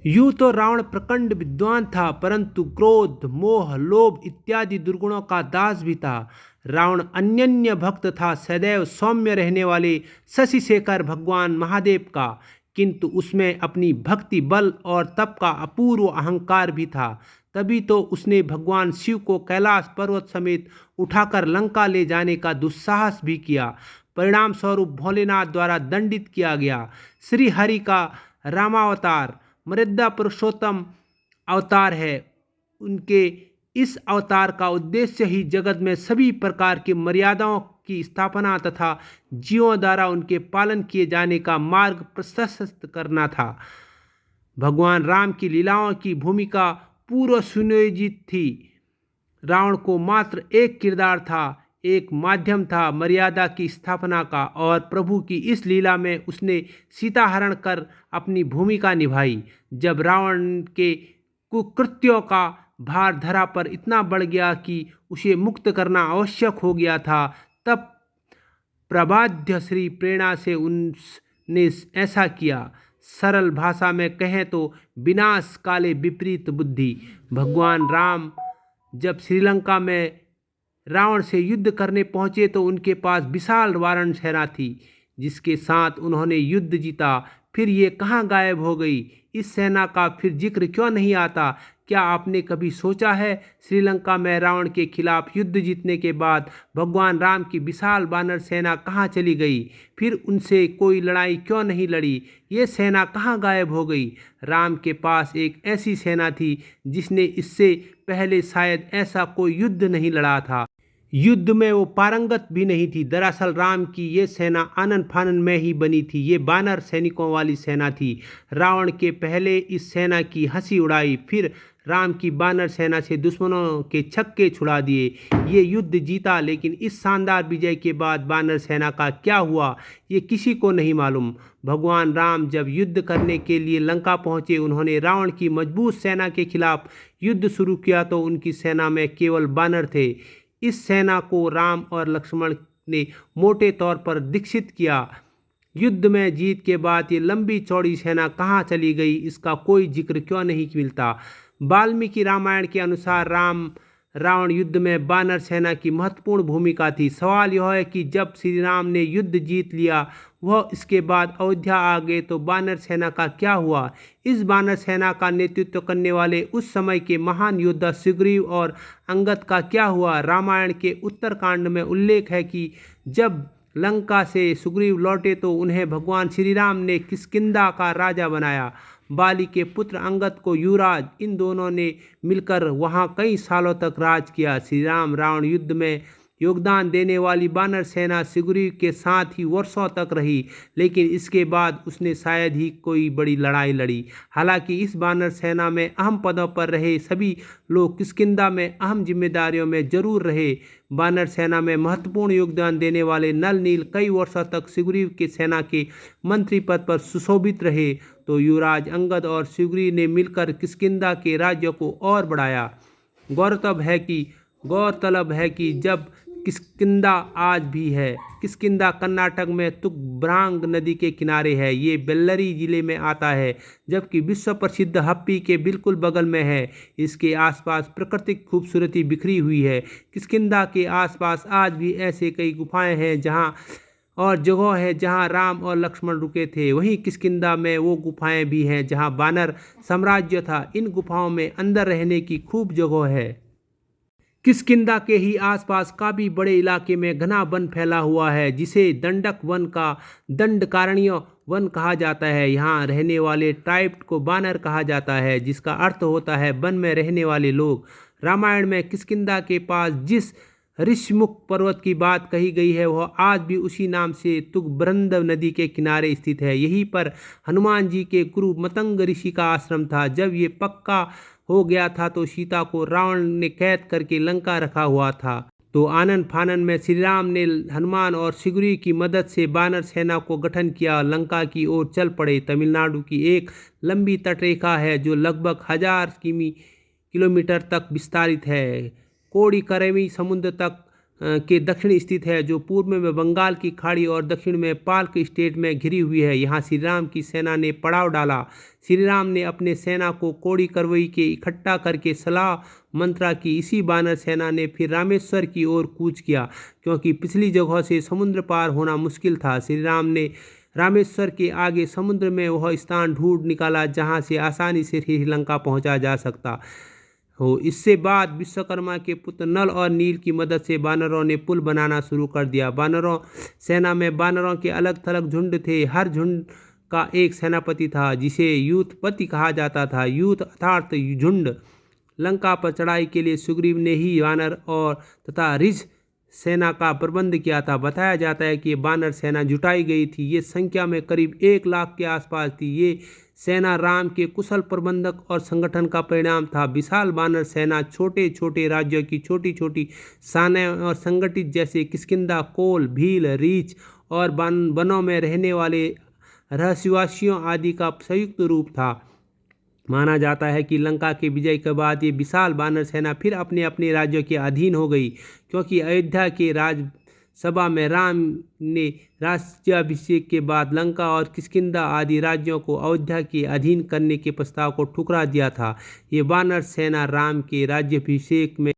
यूं तो रावण प्रचंड विद्वान था, परंतु क्रोध, मोह, लोभ इत्यादि दुर्गुणों का दास भी था। रावण अनन्य भक्त था, सदैव सौम्य रहने वाले शशि शेखर भगवान महादेव का। किंतु उसमें अपनी भक्ति बल और तप का अपूर्व अहंकार भी था। तभी तो उसने भगवान शिव को कैलाश पर्वत समेत उठाकर लंका ले जाने का दुस्साहस भी किया। परिणाम स्वरूप भोलेनाथ द्वारा दंडित किया गया। श्री हरि का रामावतार मर्यादा पुरुषोत्तम अवतार है। उनके इस अवतार का उद्देश्य ही जगत में सभी प्रकार की मर्यादाओं की स्थापना तथा जीवों द्वारा उनके पालन किए जाने का मार्ग प्रशस्त करना था। भगवान राम की लीलाओं की भूमिका पूर्व सुनियोजित थी। रावण को मात्र एक किरदार था, एक माध्यम था मर्यादा की स्थापना का, और प्रभु की इस लीला में उसने सीता हरण कर अपनी भूमिका निभाई। जब रावण के कुकृत्यों का भार धरा पर इतना बढ़ गया कि उसे मुक्त करना आवश्यक हो गया था, तब प्रबाध्य श्री प्रेरणा से उसने ऐसा किया। सरल भाषा में कहें तो विनाश काले विपरीत बुद्धि। भगवान राम जब श्रीलंका में रावण से युद्ध करने पहुंचे तो उनके पास विशाल वानर सेना थी, जिसके साथ उन्होंने युद्ध जीता। फिर ये कहाँ गायब हो गई? इस सेना का फिर जिक्र क्यों नहीं आता? क्या आपने कभी सोचा है, श्रीलंका में रावण के खिलाफ युद्ध जीतने के बाद भगवान राम की विशाल वानर सेना कहाँ चली गई? फिर उनसे कोई लड़ाई क्यों नहीं लड़ी? ये सेना कहाँ गायब हो गई? राम के पास एक ऐसी सेना थी जिसने इससे पहले शायद ऐसा कोई युद्ध नहीं लड़ा था। युद्ध में वो पारंगत भी नहीं थी। दरअसल राम की ये सेना आनन फानन में ही बनी थी। ये बानर सैनिकों वाली सेना थी। रावण के पहले इस सेना की हंसी उड़ाई, फिर राम की बानर सेना से दुश्मनों के छक्के छुड़ा दिए। ये युद्ध जीता, लेकिन इस शानदार विजय के बाद बानर सेना का क्या हुआ, ये किसी को नहीं मालूम। भगवान राम जब युद्ध करने के लिए लंका पहुंचे, उन्होंने रावण की मजबूत सेना के खिलाफ युद्ध शुरू किया तो उनकी सेना में केवल बानर थे। इस सेना को राम और लक्ष्मण ने मोटे तौर पर दीक्षित किया। युद्ध में जीत के बाद ये लंबी चौड़ी सेना कहाँ चली गई, इसका कोई जिक्र क्यों नहीं मिलता? वाल्मीकि रामायण के अनुसार रावण युद्ध में बानर सेना की महत्वपूर्ण भूमिका थी। सवाल यह है कि जब श्री राम ने युद्ध जीत लिया, वह इसके बाद अयोध्या आ गए, तो बानर सेना का क्या हुआ? इस बानर सेना का नेतृत्व करने वाले उस समय के महान योद्धा सुग्रीव और अंगद का क्या हुआ? रामायण के उत्तरकांड में उल्लेख है कि जब लंका से सुग्रीव लौटे तो उन्हें भगवान श्री राम ने किष्किंधा का राजा बनाया। बाली के पुत्र अंगद को युवराज, इन दोनों ने मिलकर वहां कई सालों तक राज किया। श्री राम रावण युद्ध में योगदान देने वाली बानर सेना सुग्रीव के साथ ही वर्षों तक रही, लेकिन इसके बाद उसने शायद ही कोई बड़ी लड़ाई लड़ी। हालांकि इस बानर सेना में अहम पदों पर रहे सभी लोग किष्किंधा में अहम जिम्मेदारियों में जरूर रहे। बानर सेना में महत्वपूर्ण योगदान देने वाले नल नील कई वर्षों तक सुग्रीव की सेना के मंत्री पद पर सुशोभित रहे, तो युवराज अंगद और सुग्रीव ने मिलकर किष्किंधा के राज्य को और बढ़ाया। गौरतलब है कि जब किष्किंधा आज भी है। किष्किंधा कर्नाटक में तुंगभद्रा नदी के किनारे है। ये बेल्लरी जिले में आता है, जबकि विश्व प्रसिद्ध हम्पी के बिल्कुल बगल में है। इसके आसपास प्राकृतिक खूबसूरती बिखरी हुई है। किष्किंधा के आसपास आज भी ऐसे कई गुफाएं हैं जगह है जहां राम और लक्ष्मण रुके थे। वहीं किष्किंधा में वो गुफाएं भी हैं जहां बानर साम्राज्य था। इन गुफाओं में अंदर रहने की खूब जगह है। किष्किंधा के ही आसपास काफी बड़े इलाके में घना वन फैला हुआ है, जिसे दंडक वन का दंडकारण्य वन कहा जाता है। यहाँ रहने वाले ट्राइब को बानर कहा जाता है, जिसका अर्थ होता है वन में रहने वाले लोग। रामायण में किष्किंधा के पास जिस ऋषमुख पर्वत की बात कही गई है, वह आज भी उसी नाम से तुंगभद्रा नदी के किनारे स्थित है। यहीं पर हनुमान जी के गुरु मतंग ऋषि का आश्रम था। जब ये पक्का हो गया था तो सीता को रावण ने कैद करके लंका रखा हुआ था। तो आनन फानन में श्री राम ने हनुमान और सुग्रीव की मदद से बानर सेना को गठन किया, लंका की ओर चल पड़े। तमिलनाडु की एक लंबी तटरेखा है जो लगभग 1000 किलोमीटर तक विस्तारित है। कोड़ीकरमी समुद्र तक के दक्षिण स्थित है, जो पूर्व में बंगाल की खाड़ी और दक्षिण में पाल्क स्टेट में घिरी हुई है। यहाँ श्री राम की सेना ने पड़ाव डाला। श्री राम ने अपने सेना को कोड़ी करवई के इकट्ठा करके सलाह मंत्रा की। इसी बानर सेना ने फिर रामेश्वर की ओर कूच किया, क्योंकि पिछली जगहों से समुद्र पार होना मुश्किल था। श्री राम ने रामेश्वर के आगे समुद्र में वह स्थान ढूंढ निकाला जहाँ से आसानी से श्रीलंका पहुँचा जा सकता हो। इससे बाद विश्वकर्मा के पुत्र नल और नील की मदद से बानरों ने पुल बनाना शुरू कर दिया। बानरों सेना में बानरों के अलग थलग झुंड थे। हर झुंड का एक सेनापति था, जिसे यूथपति कहा जाता था। यूथ अर्थात झुंड। लंका पर चढ़ाई के लिए सुग्रीव ने ही वानर और तथा रिज सेना का प्रबंध किया था। बताया जाता है कि बानर सेना जुटाई गई थी। ये संख्या में करीब 1 लाख के आसपास थी। ये सेना राम के कुशल प्रबंधक और संगठन का परिणाम था। विशाल बानर सेना छोटे छोटे राज्यों की छोटी छोटी सेनाएं और संगठित जैसे किष्किंधा, कोल, भील, रीछ और वनों में रहने वाले रहस्यवासियों आदि का संयुक्त रूप था। माना जाता है कि लंका के विजय के बाद ये विशाल बानर सेना फिर अपने अपने राज्यों के अधीन हो गई, क्योंकि अयोध्या के राजसभा में राम ने राज्याभिषेक के बाद लंका और किष्किंधा आदि राज्यों को अयोध्या के अधीन करने के प्रस्ताव को ठुकरा दिया था। ये बानर सेना राम के राज्याभिषेक में